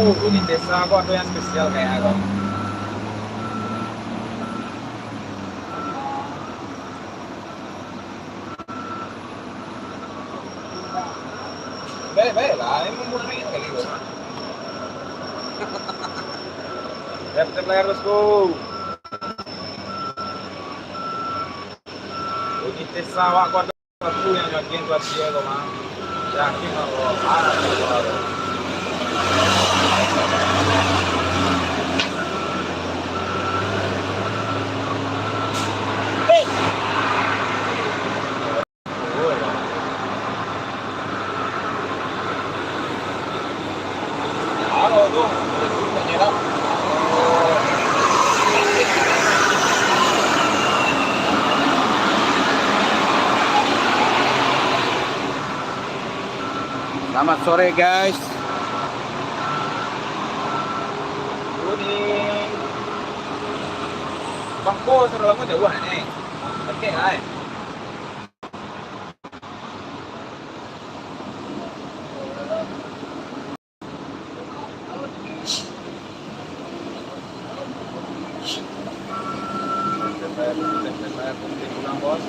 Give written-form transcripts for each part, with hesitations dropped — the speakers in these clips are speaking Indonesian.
Di desa aku ada yang spesial kayak aku. Baik lah, ini murni kali gue. Tep layar bosku. Di desa aku ada satu yang yakin buat dia kok mah. Yakin kalau ada kalau. Selamat sore guys. Kuning. Bangko suruh lama jauh nih. Oke lah. Bos.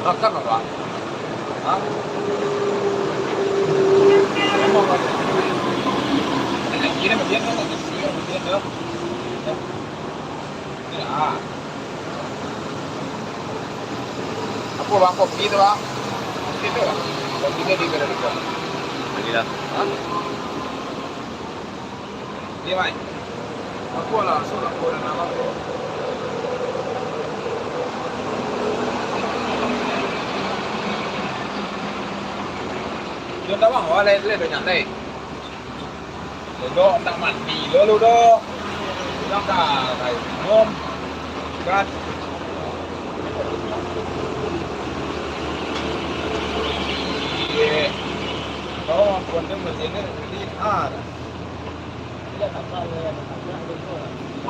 Makan apa? Hah? Mau apa? Ini bagian kan ada sih, bagian dah. Ya. Apa bang kopi itu bang? Itu bang. Kopinya di mana juga? Lagi dah. Hah? Dia main. Aku langsung aku dan nama aku. Dia dah bang, wala itu dah nyantai. Lo tak mandi lo dah. Dah dah kayak minum. Kan. Iya. Kalau konten mesinnya ini ada.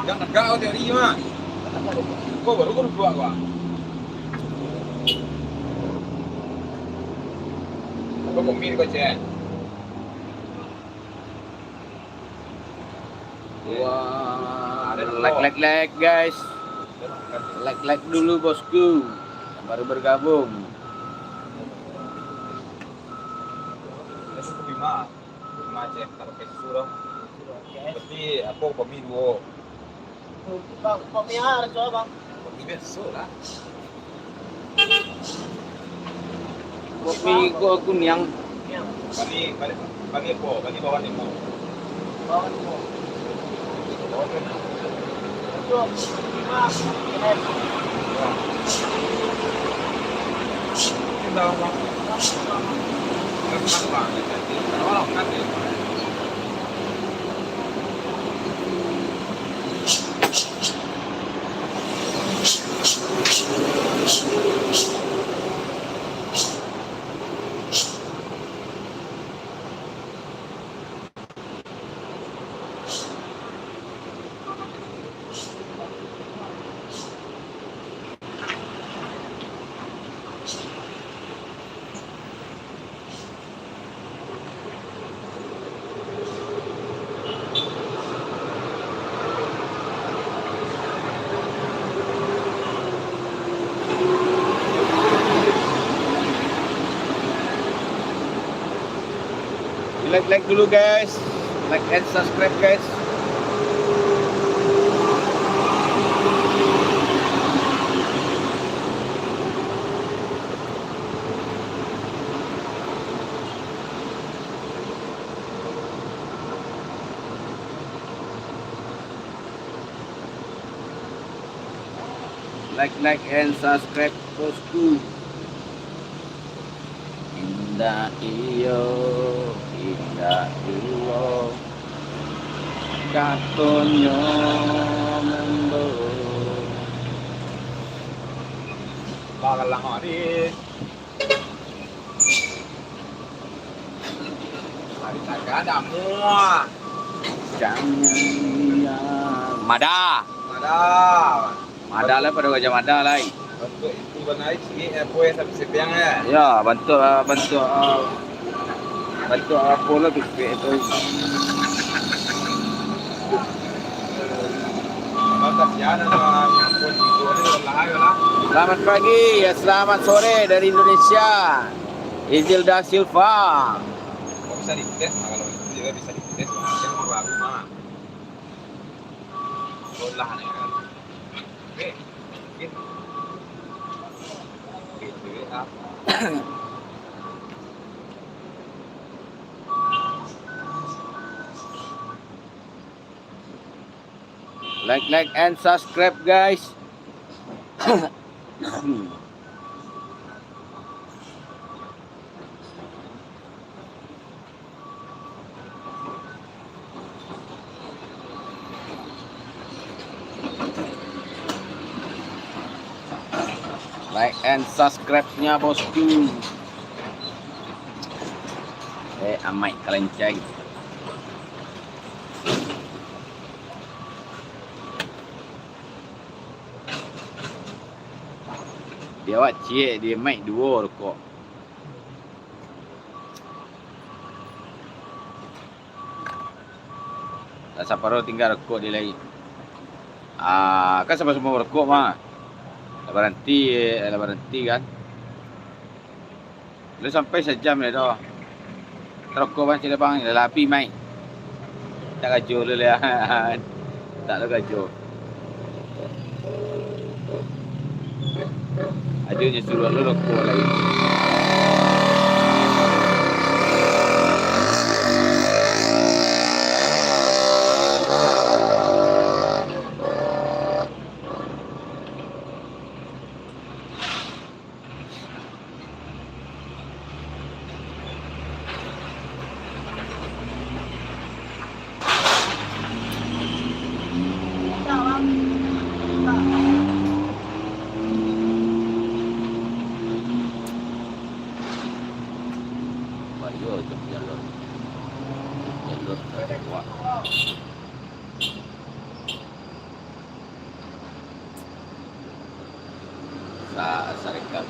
Jangan negak teori mah. Kok baru kau dua gua. Kau kombin kau cek. Wah, like guys. Like dulu bosku. Yang baru bergabung. Itu kelima. Kelima cek taruh ke surau. Berarti aku kopi dua. Bang, kopi harus coba bang. Kopi biasa lah. Kopi gua kunyang. Bani apa? Bani bawah ni mau. Bawa dulu. Bawah ni. Itu lima. Kita bang. Lepas bang. Kalau kan ni. Like dulu guys. Like and subscribe guys. like and subscribe bosku. Indah iyo, indah iyo, katonyo membo. Bakal lang ako di. Hari tak ada mua. Jangan ya. Mada. Ada. Lah pada wajah Mada lah. Bentuk itu benar sih poe sampai sepiang ya. Ya, bantu apa lah itu. Kasihan yang pun itu lah lah. Selamat pagi, ya selamat sore dari Indonesia. Izilda Silva. Bisa dites kalau itu juga bisa dites. Yang baru mah. Bolah nih kan. Oke. Gitu. Gitu ya. Like and subscribe guys. Like and subscribe-nya bosku. Amai kelencai. Dia awak cie dia mic dua rokok. Tak saparo tinggal rokok dia lagi. Kan sama-sama rokok mah. Lah berhenti kan. Lu sampai sejam dah dah. Rokok bang cile bang, dah api mic. Tak gajo lu lah. Tak ada gajo. Adanya suruh lu rokok lagi. Bayo jalur kuat. Sarekat.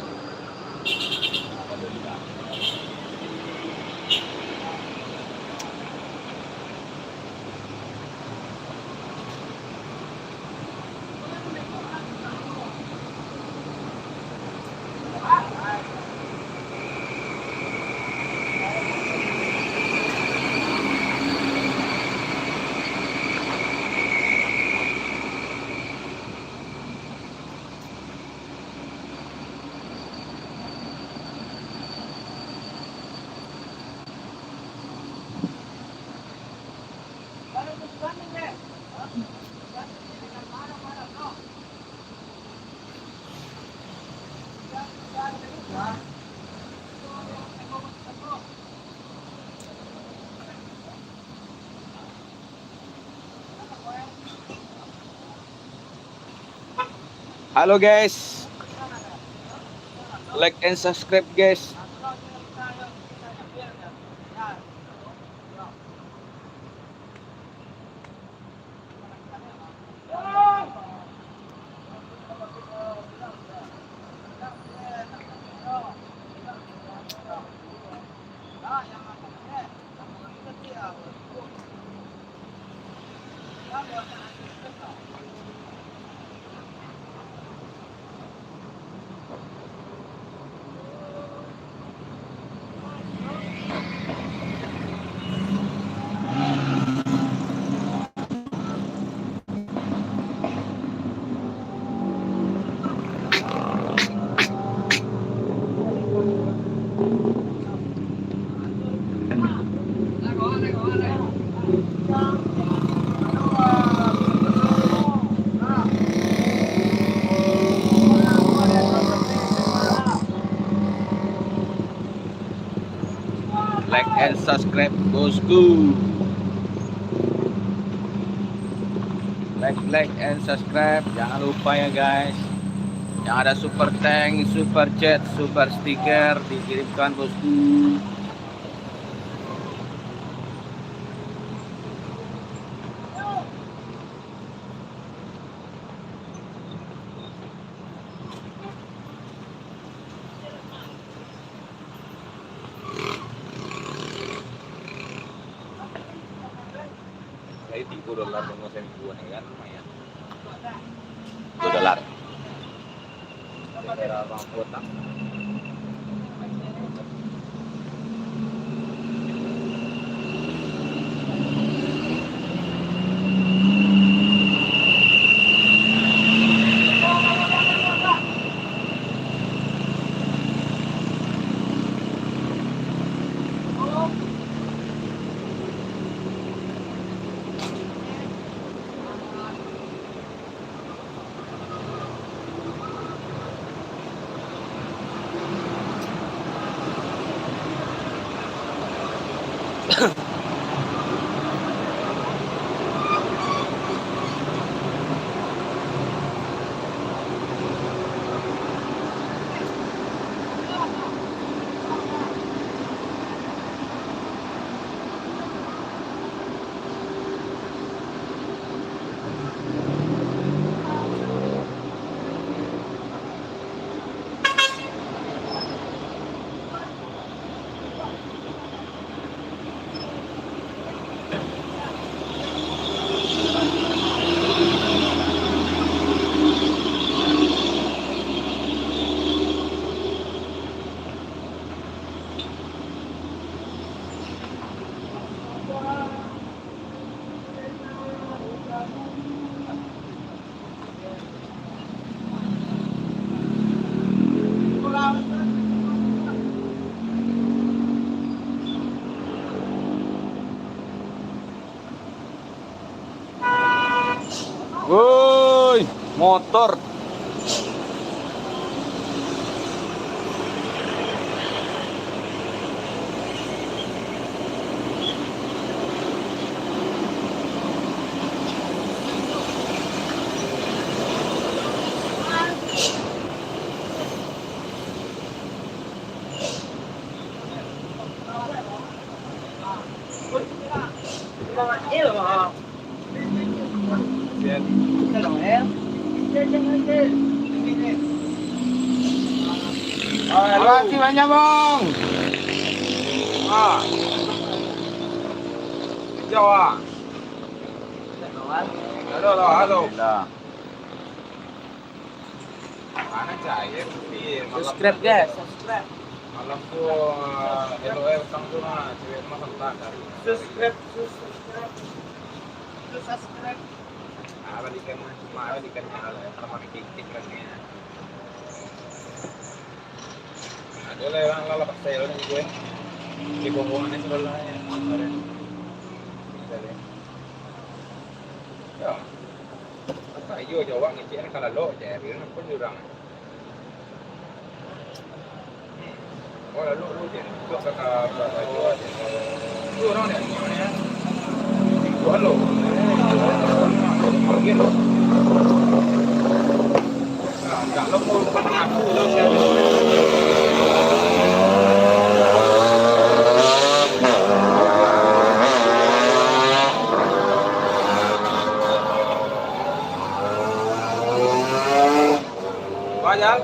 Halo guys. Like and subscribe guys. Like and subscribe bosku. Like and subscribe. Jangan lupa ya guys. Yang ada super thank, super chat, super stiker dikirimkan bosku. Saya $3 dengan $1,000 kan lumayan. $2. Daerah Bang Kota. Woi, motor. Makasih banyak, Bang. Ah. Hijau ah. Halo. Alhamdulillah. Mana cair tapi malam Subscribe guys, subscribe. malam tuh hello utang tuh mah cewek mah sentak kan. Subscribe. Balikan kalau pakai tik kan ya. Ada lah yang lala pakai sale nih gue. Di bohongannya sebelah ya. Ya. Apa iyo Jawa ngecek kalau lo cair itu pun jurang. Oh lalu lu jadi itu kakak Jawa. Lu orang dari mana ya? Gua lo. Pergi lo. Nah, enggak lo mau aku lo siapa? Banyak.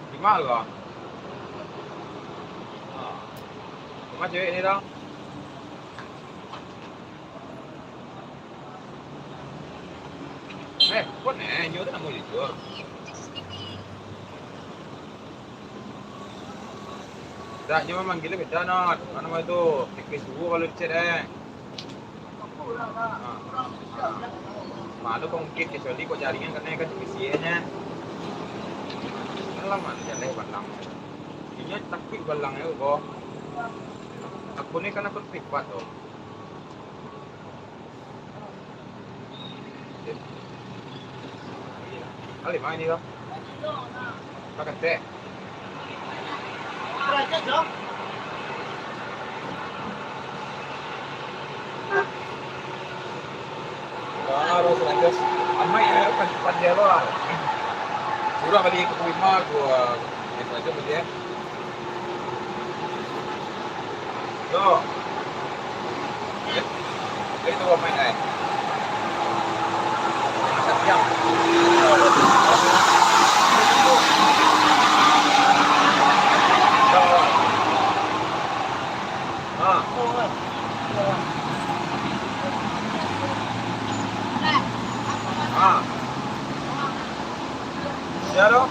Di mana lo? Rumah cewek ini dong. Kok nyo tuh nggak mau dijual? Dah, nyo manggilnya beda not. Mana mau itu? Tikis dulu kalau dicet Malu kok mungkin kecuali kok jaringan karena kan tikisnya. Kan lama jalan balang. Ini takut balangnya kok. Aku ni kan aku privat tuh. Kali mana ini loh? Makan teh. Derajat dong. Harus lanjut. Amai ya kan dia lo. Sudah balik ke rumah gua. Itu aja dia. Yo. Itu apa main ay? Siap. Ah. Ah. Ya dong.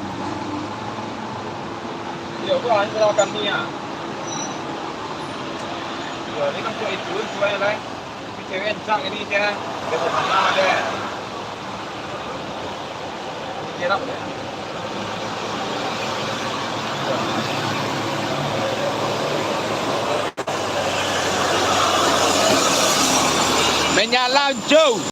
Ya gua hanya melakukan niat. Ya ini kan itu yang lain. Cewek cang ini dia. Dia mana deh. Kira